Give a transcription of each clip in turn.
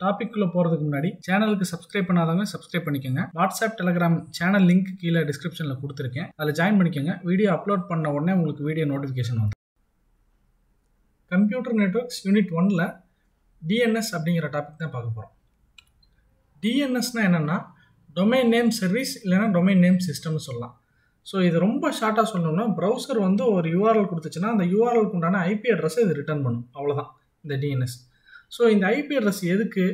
டாபிக்குள்ளே போகிறதுக்கு முன்னாடி சேனலுக்கு சப்ஸ்கிரைப் பண்ணாதவங்க சப்ஸ்கிரைப் பண்ணிக்கோங்க. வாட்ஸ்அப் டெலிகிராம் சேனல் லிங்க் கீழே டிஸ்கிரிப்ஷனில் கொடுத்துருக்கேன், அதில் ஜாயின் பண்ணிக்கோங்க. வீடியோ அப்லோட் பண்ண உடனே உங்களுக்கு வீடியோ நோட்டிஃபிகேஷன் வந்து. கம்ப்யூட்டர் நெட்வொர்க்ஸ் யூனிட் 1ல் டிஎன்எஸ் அப்படிங்கிற டாபிக் தான் பார்க்க போகிறோம். டிஎன்எஸ்னால் என்னென்னா டொமைன் நேம் சர்வீஸ் இல்லைனா டொமைன் நேம் சிஸ்டம்னு சொல்லலாம். ஸோ இது ரொம்ப ஷார்ட்டாக சொல்லணும்னா ப்ரௌசர் வந்து ஒரு யூஆர்எல் கொடுத்துச்சுன்னா அந்த யூஆர்எலுக்கு உண்டான ஐபி அட்ரஸை இது ரிட்டர்ன் பண்ணும், அவ்வளோதான் இந்த டிஎன்எஸ். ஸோ இந்த ஐபி அட்ரஸ் எதுக்கு,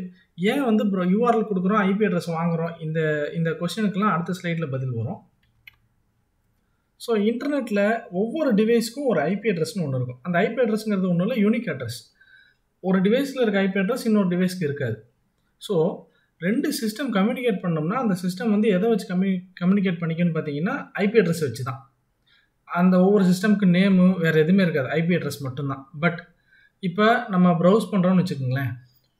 ஏன் வந்து யூஆர்எல் கொடுக்குறோம், ஐபி அட்ரஸ் வாங்குகிறோம், இந்த கொஸ்டினுக்கெலாம் அடுத்த ஸ்லைடில் பதில் வரும். ஸோ இன்டர்நெட்டில் ஒவ்வொரு டிவைஸ்க்கும் ஒரு ஐபி அட்ரஸ்னு ஒன்று இருக்கும். அந்த ஐபி அட்ரஸ்ங்கிறது ஒன்றும் இல்லை, யூனிக் அட்ரஸ். ஒரு டிவைஸில் இருக்க ஐபி அட்ரஸ் இன்னொரு டிவைஸ்க்கு இருக்காது. ஸோ ரெண்டு சிஸ்டம் கம்யூனிகேட் பண்ணோம்னா அந்த சிஸ்டம் வந்து எதை வச்சு கம்யூனிகேட் பண்ணிக்கணும்னு பார்த்தீங்கன்னா ஐபி அட்ரஸ் வச்சு தான். அந்த ஒவ்வொரு சிஸ்டமுக்கு நேமு வேறு எதுவுமே இருக்காது, ஐபி அட்ரஸ் மட்டும்தான். பட் இப்போ நம்ம ப்ரௌஸ் பண்ணுறோன்னு வச்சுக்கோங்களேன்,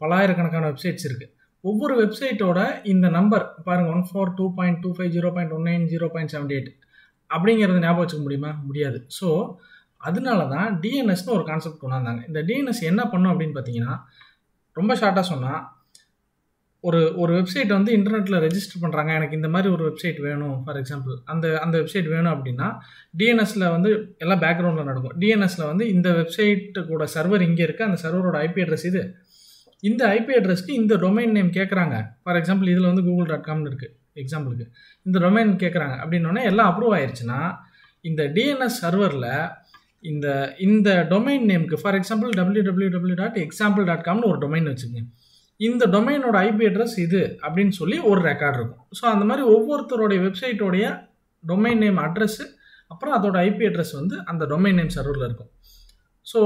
பலாயிரக்கணக்கான வெப்சைட்ஸ் இருக்குது. ஒவ்வொரு வெப்சைட்டோட இந்த நம்பர் பாருங்கள், 142.25.0.19.0.78 அப்படிங்கிறது ஞாபகம் வச்சுக்க முடியுமா? முடியாது. ஸோ அதனால தான் டிஎன்எஸ்னு ஒரு கான்செப்ட் கொண்டு வந்தாங்க. இந்த டிஎன்எஸ் என்ன பண்ணும் அப்படின்னு பார்த்தீங்கன்னா, ரொம்ப ஷார்ட்டாக சொன்னால், ஒரு வெப்சைட் வந்து இன்டர்நெட்டில் ரெஜிஸ்டர் பண்ணுறாங்க, எனக்கு இந்த மாதிரி ஒரு வெப்சைட் வேணும், ஃபார் எக்ஸாம்பிள் அந்த வெப்சைட் வேணும் அப்படின்னா டிஎன்எஸில் வந்து எல்லாம் பேக்ரவுண்டில் நடக்கும். டிஎன்எஸில் வந்து இந்த வெப்சைட்டுக்கூட சர்வர் இங்கே இருக்குது, அந்த சர்வரோட ஐபி அட்ரஸ் இது, இந்த ஐபி அட்ரஸ்க்கு இந்த டொமைன் நேம் கேட்குறாங்க. ஃபார் எக்ஸாம்பிள் இதில் வந்து google.comனு இருக்குது எக்ஸாம்பிளுக்கு, இந்த டொமைன் கேட்குறாங்க அப்படின்னோடனே எல்லாம் அப்ரூவ் ஆயிடுச்சுன்னா இந்த டிஎன்எஸ் சர்வரில் இந்த டொமைன் நேமுக்கு, ஃபார் எக்ஸாம்பிள் www.example.comனு ஒரு டொமைன் வச்சுக்கோங்க, இந்த டொமைனோட ஐபி அட்ரஸ் இது அப்படின்னு சொல்லி ஒரு ரெக்கார்டு இருக்கும். ஸோ அந்த மாதிரி ஒவ்வொருத்தருடைய வெப்சைட்டோடைய டொமைன் நேம் அட்ரஸ்ஸு அப்புறம் அதோட ஐபி அட்ரஸ் வந்து அந்த டொமைன் நேம் சர்வரில் இருக்கும். ஸோ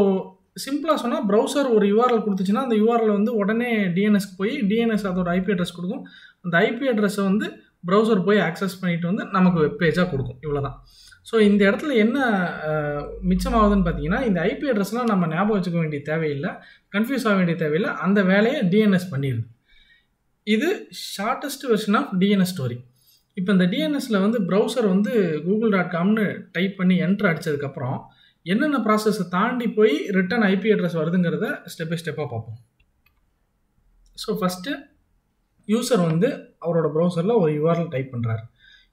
சிம்பிளாக சொன்னால் ப்ரௌசர் ஒரு யூஆர்எல் கொடுத்துச்சுன்னா அந்த யூஆர்எல் வந்து உடனே டிஎன்எஸ்க்கு போய் டிஎன்எஸ் அதோட ஐபி அட்ரஸ் கொடுக்கும். அந்த ஐபி அட்ரஸை வந்து ப்ரௌசர் போய் ஆக்சஸ் பண்ணிட்டு வந்து நமக்கு வெப் பேஜாக கொடுக்கும், இவ்வளோதான். ஸோ இந்த இடத்துல என்ன மிச்சமாகுதுன்னு பார்த்தீங்கன்னா, இந்த ஐபி அட்ரஸ்லாம் நம்ம ஞாபகம் வச்சுக்க வேண்டிய தேவையில்லை, கன்ஃபியூஸ் ஆக வேண்டிய தேவையில்லை, அந்த வேலையை டிஎன்எஸ் பண்ணிடுது. இது shortest version of DNS story. இப்போ இந்த டிஎன்எஸில் வந்து ப்ரௌசர் வந்து google.comனு டைப் பண்ணி என்ட்ரு அடித்ததுக்கப்புறம் என்னென்ன ப்ராசஸை தாண்டி போய் ரிட்டன் ஐபி அட்ரஸ் வருதுங்கிறத ஸ்டெப் பை ஸ்டெப்பாக பார்ப்போம். ஸோ ஃபஸ்ட்டு யூசர் வந்து அவரோட ப்ரௌசரில் ஒரு யூஆர்எல் டைப் பண்ணுறாரு.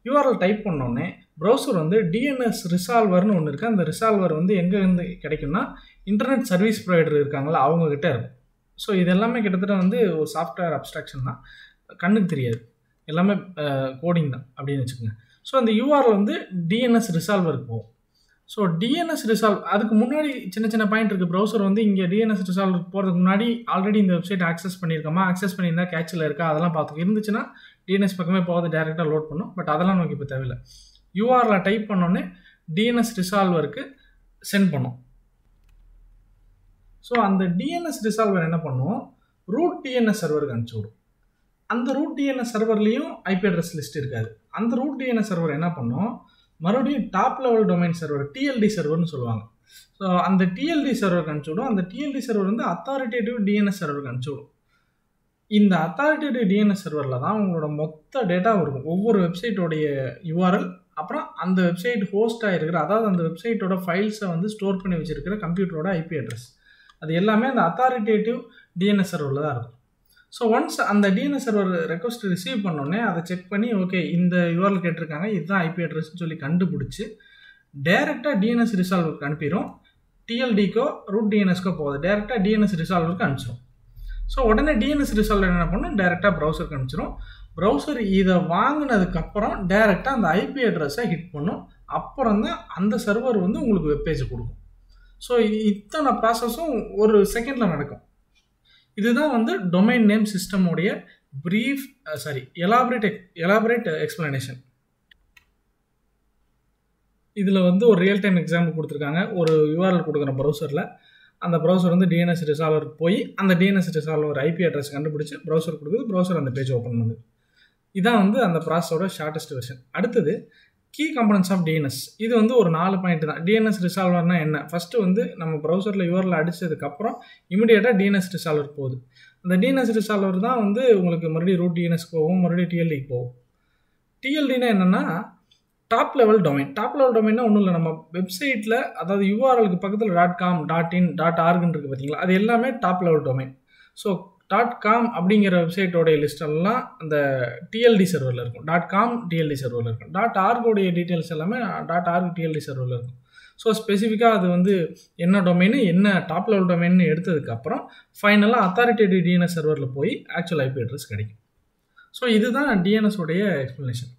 யூஆர்எல் டைப் பண்ணோடனே ப்ரௌசர் வந்து டிஎன்எஸ் ரிசால்வர்னு ஒன்று இருக்குது. அந்த ரிசால்வர் வந்து எங்கேருந்து கிடைக்கும்னா இன்டர்நெட் சர்வீஸ் ப்ரொவைடர் இருக்காங்களா அவங்கக்கிட்ட இருக்கும். ஸோ இது எல்லாமே கிட்டத்தட்ட வந்து ஒரு சாஃப்ட்வேர் அப்ஸ்ட்ராக்ஷன் தான், கண்ணுக்கு தெரியாது, எல்லாமே கோடிங் தான் அப்படின்னு வச்சுக்கோங்க. ஸோ அந்த யூஆர்எல் வந்து டிஎன்எஸ் ரிசால்வருக்கு போகும். ஸோ டிஎன்எஸ் ரிசால்வ் அதுக்கு முன்னாடி சின்ன சின்ன பாயிண்ட் இருக்குது. ப்ரௌசர் வந்து இங்கே டிஎன்எஸ் ரிசால்வருக்கு போகிறதுக்கு முன்னாடி ஆல்ரெடி இந்த வெப்சைட் ஆக்சஸ் பண்ணியிருக்கோமா, ஆக்சஸ் பண்ணியிருந்தா கேட்சில் இருக்கா, அதெல்லாம் பார்த்துக்க இருந்துச்சுன்னா டிஎன்எஸ் பக்கமே போகாது, டேரெக்டாக லோட் பண்ணும். பட் அதெல்லாம் நமக்கு இப்போ தேவையில்லை. யூஆர்எல் டைப் பண்ணோன்னே டிஎன்எஸ் ரிசால்வருக்கு சென்ட் பண்ணும். ஸோ அந்த டிஎன்எஸ் ரிசால்வர் என்ன பண்ணும், ரூட் டிஎன்எஸ் சர்வருக்கு அனுப்பிச்சி விடும். அந்த ரூட் டிஎன்எஸ் சர்வர்லேயும் ஐபி அட்ரஸ் லிஸ்ட் இருக்காது. அந்த ரூட் டிஎன்எஸ் சர்வர் என்ன பண்ணும், மறுபடியும் top level domain server, TLD சர்வர்னு சொல்லுவாங்க. ஸோ அந்த டிஎல்டி சர்வருக்கு அனுப்பிச்சி விடும். அந்த டிஎல்டி சர்வர் வந்து அத்தாரிட்டேட்டிவ் டிஎன்எஸ் சர்வருக்கு அனுப்பிச்சி விடும். இந்த அத்தாரிட்டேட்டிவ் டிஎன்எஸ் சர்வரில் தான் உங்களோட மொத்த டேட்டா இருக்கும், ஒவ்வொரு வெப்சைட்டோடைய யூஆர்எல், அப்புறம் அந்த வெப்சைட் ஹோஸ்ட்டாக இருக்கிற, அதாவது அந்த வெப்சைட்டோட ஃபைல்ஸை வந்து ஸ்டோர் பண்ணி வச்சுருக்கிற கம்ப்யூட்டரோட ஐபி அட்ரஸ், அது எல்லாமே அந்த அத்தாரிட்டேட்டிவ் டிஎன்எஸ் சர்வரில் தான் இருக்கும். ஸோ ஒன்ஸ் அந்த டிஎன்எஸ் சர்வர் ரெக்வஸ்ட் ரிசீவ் பண்ணோடனே அதை செக் பண்ணி ஓகே இந்த யூஆர்எல் கேட்டிருக்காங்க, இதுதான் ஐபி அட்ரஸ்ன்னு சொல்லி கண்டுபிடிச்சி டேரெக்டாக டிஎன்எஸ் ரிசால்வருக்கு அனுப்பிடும். டிஎல்டிக்கோ ரூட் டிஎன்எஸ்க்கோ போகுது, டேரெக்டாக டிஎன்எஸ் ரிசால்வருக்கு அனுப்பிச்சிடும். ஸோ உடனே டிஎன்எஸ் ரிசால்வர் என்ன பண்ணும், டேரெக்டாக ப்ரௌசருக்கு அனுப்பிச்சிடும். ப்ரௌசர் இதை வாங்கினதுக்கப்புறம் டேரெக்டாக அந்த ஐபி அட்ரஸை ஹிட் பண்ணும். அப்புறம் தான் அந்த சர்வர் வந்து உங்களுக்கு வெப்பேஜை கொடுக்கும். ஸோ இத்தனை ப்ராசஸும் ஒரு செகண்டில் நடக்கும். இதுதான் வந்து டொமைன் நேம் சிஸ்டமுடைய எலாபரேட் எக்ஸ்பிளனேஷன். இதில் வந்து ஒரு ரியல் டைம் எக்ஸாம்பிள் கொடுத்துருக்காங்க. ஒரு யூஆர்எல் கொடுக்குற ப்ரௌசரில் அந்த ப்ரௌசர் வந்து டிஎன்எஸ் ரிசால்வருக்கு போய் அந்த டிஎன்எஸ் ரிசால்வர் ஐபி அட்ரஸ் கண்டுபிடிச்சி ப்ரௌசர் கொடுக்குது, ப்ரௌசர் அந்த பேஜ் ஓப்பன் பண்ணுது. இதான் வந்து அந்த ப்ராசஸோட ஷார்ட்டஸ்ட் வெர்ஷன். அடுத்தது கீ கம்பனன்ட்ஸ் ஆஃப் டிஎன்எஸ். இது வந்து ஒரு 4 பாயிண்ட் தான். டிஎன்எஸ் ரிசால்வர்னால் என்ன, ஃபஸ்ட்டு வந்து நம்ம ப்ரௌசரில் யூஆர்எல் அடித்ததுக்கப்புறம் இமிடியேட்டாக டிஎன்எஸ் ரிசால்வர் போகுது. அந்த டிஎன்எஸ் ரிசால்வர் தான் வந்து உங்களுக்கு மறுபடியும் ரூட் டிஎன்எஸ் போகும், மறுபடியும் டிஎல்டிக்கு போகும். டிஎல்டினா என்னென்னா top level domain. Top level டொமைன்னா ஒன்றும் இல்லை, நம்ம வெப்சைட்டில் அதாவது யூஆர்எலுக்கு பக்கத்தில் .com .in .org இருக்குது பார்த்தீங்களா, அது எல்லாமே top level domain. So .com அப்படிங்கிற வெப்சைட்டோடைய லிஸ்டெல்லாம் அந்த டிஎல்டி சர்வரில் இருக்கும். .com டிஎல்டி சர்வரில் இருக்கும். .org உடைய டீட்டெயில்ஸ் எல்லாமே .org டிஎல்டி சர்வரில் இருக்கும். ஸோ ஸ்பெசிஃபிக்காக அது வந்து என்ன டொமைனு, என்ன டாப் லெவல் டொமைன்னு எடுத்ததுக்கப்புறம் ஃபைனலாக அத்தாரிட்டேட்டிவ் டிஎன்எஸ் சர்வரில் போய் ஆக்சுவல் ஐபி அட்ரஸ் கிடைக்கும். ஸோ இதுதான் டிஎன்எஸ் உடைய எக்ஸ்ப்ளனேஷன்.